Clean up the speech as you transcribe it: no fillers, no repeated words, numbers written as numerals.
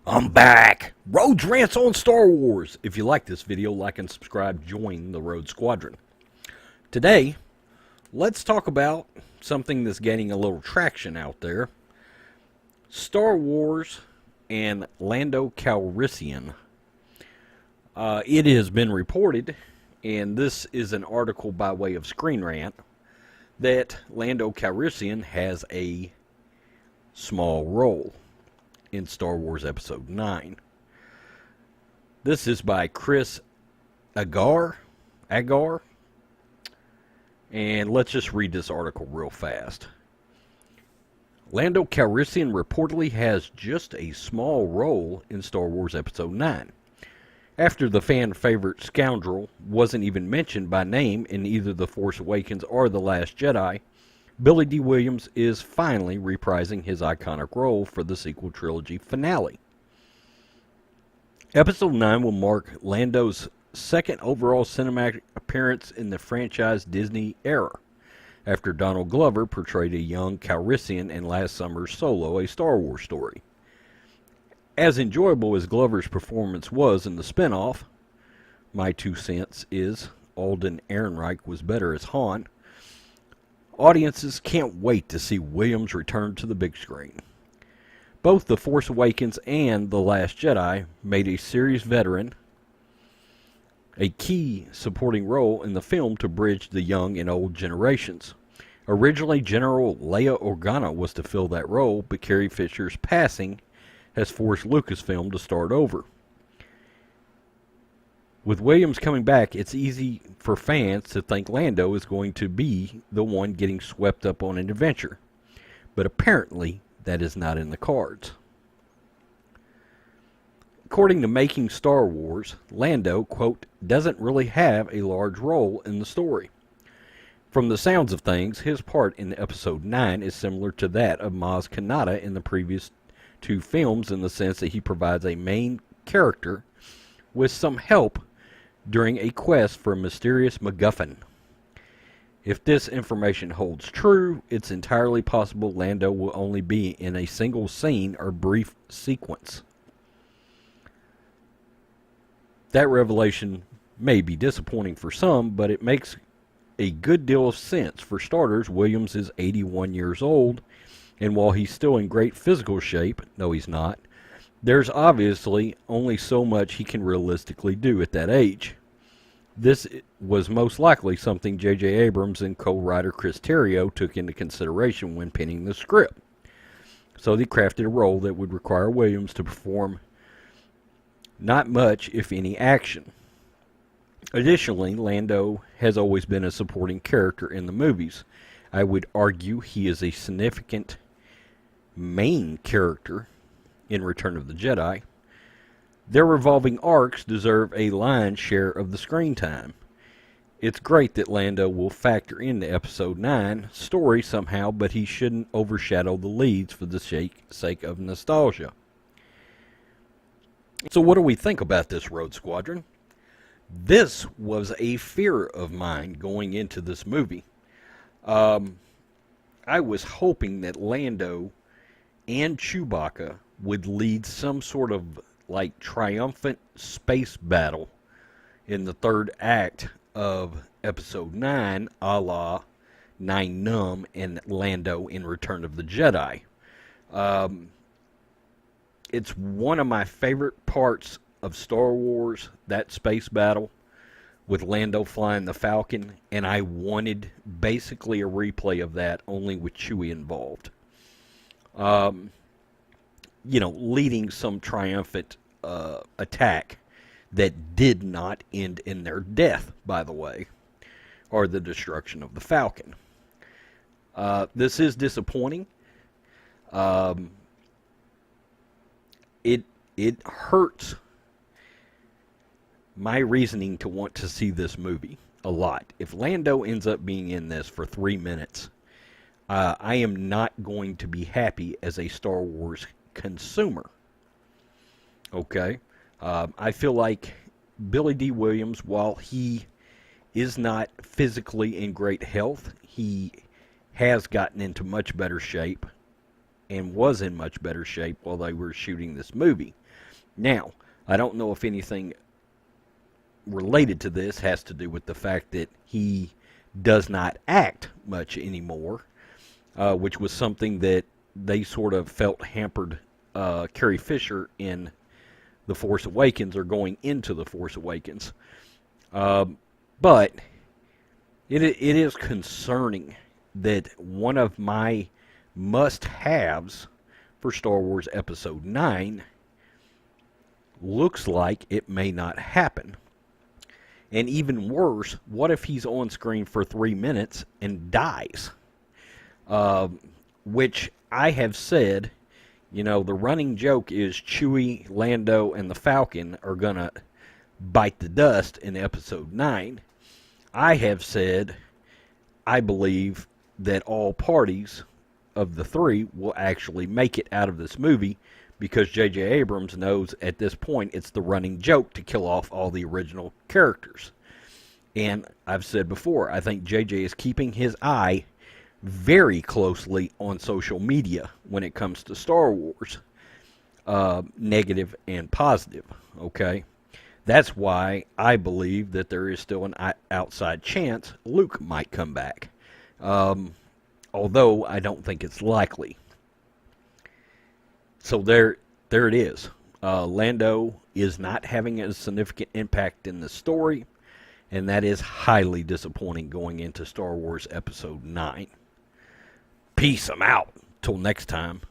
I'm back! Rhodes Rants on Star Wars. If you like this video, like and subscribe, join the Rhodes Squadron. Today, let's talk about something that's gaining a little traction out there. Star Wars and Lando Calrissian. It has been reported, and this is an article by way of Screen Rant, that Lando Calrissian has a small role in Star Wars Episode 9. This is by Chris Agar, and let's just read this article real fast. Lando Calrissian reportedly has just a small role in Star Wars Episode 9. After the fan-favorite scoundrel wasn't even mentioned by name in either The Force Awakens or The Last Jedi, Billy D. Williams is finally reprising his iconic role for the sequel trilogy finale. Episode 9 will mark Lando's second overall cinematic appearance in the franchise Disney era, after Donald Glover portrayed a young Calrissian in last summer's Solo, a Star Wars story. As enjoyable as Glover's performance was in the spin-off, my 2 cents is Alden Ehrenreich was better as Han. Audiences can't wait to see Williams return to the big screen. Both The Force Awakens and The Last Jedi made a series veteran a key supporting role in the film to bridge the young and old generations. Originally, General Leia Organa was to fill that role, but Carrie Fisher's passing has forced Lucasfilm to start over. With Williams coming back, it's easy for fans to think Lando is going to be the one getting swept up on an adventure. But apparently, that is not in the cards. According to Making Star Wars, Lando, quote, doesn't really have a large role in the story. From the sounds of things, his part in Episode 9 is similar to that of Maz Kanata in the previous 2 films in the sense that he provides a main character with some help during a quest for a mysterious MacGuffin. If this information holds true, it's entirely possible Lando will only be in a single scene or brief sequence. That revelation may be disappointing for some, but it makes a good deal of sense. For starters, Williams is 81 years old, and while he's still in great physical shape, no he's not, there's obviously only so much he can realistically do at that age. This was most likely something J.J. Abrams and co-writer Chris Terrio took into consideration when penning the script. So they crafted a role that would require Williams to perform not much, if any, action. Additionally, Lando has always been a supporting character in the movies. I would argue he is a significant main character in Return of the Jedi. Their revolving arcs deserve a lion's share of the screen time. It's great that Lando will factor into Episode 9 story somehow, but he shouldn't overshadow the leads for the sake of nostalgia. So what do we think about this, Road Squadron? This was a fear of mine going into this movie. I was hoping that Lando and Chewbacca would lead some sort of like triumphant space battle in the 3rd act of Episode 9, a la Nien Nunb and Lando in Return of the Jedi. It's one of my favorite parts of Star Wars, that space battle with Lando flying the Falcon, and I wanted basically a replay of that, only with Chewie involved. Leading some triumphant attack that did not end in their death, by the way, or the destruction of the Falcon. This is disappointing. It hurts my reasoning to want to see this movie a lot. If Lando ends up being in this for 3 minutes, I am not going to be happy as a Star Wars consumer. Okay? I feel like Billy D. Williams, while he is not physically in great health, he has gotten into much better shape and was in much better shape while they were shooting this movie. Now, I don't know if anything related to this has to do with the fact that he does not act much anymore, which was something that they sort of felt hampered Carrie Fisher in The Force Awakens, or going into The Force Awakens. But it is concerning that one of my must-haves for Star Wars Episode 9 looks like it may not happen. And even worse, what if he's on screen for 3 minutes and dies? Which I have said, you know, the running joke is Chewie, Lando, and the Falcon are going to bite the dust in Episode 9. I have said I believe that all parties of the three will actually make it out of this movie, because J.J. Abrams knows at this point it's the running joke to kill off all the original characters. And I've said before, I think J.J. is keeping his eye very closely on social media when it comes to Star Wars, negative and positive, okay? That's why I believe that there is still an outside chance Luke might come back, although I don't think it's likely. So there it is. Lando is not having a significant impact in the story, and that is highly disappointing going into Star Wars Episode 9. Peace, I'm out. Till next time.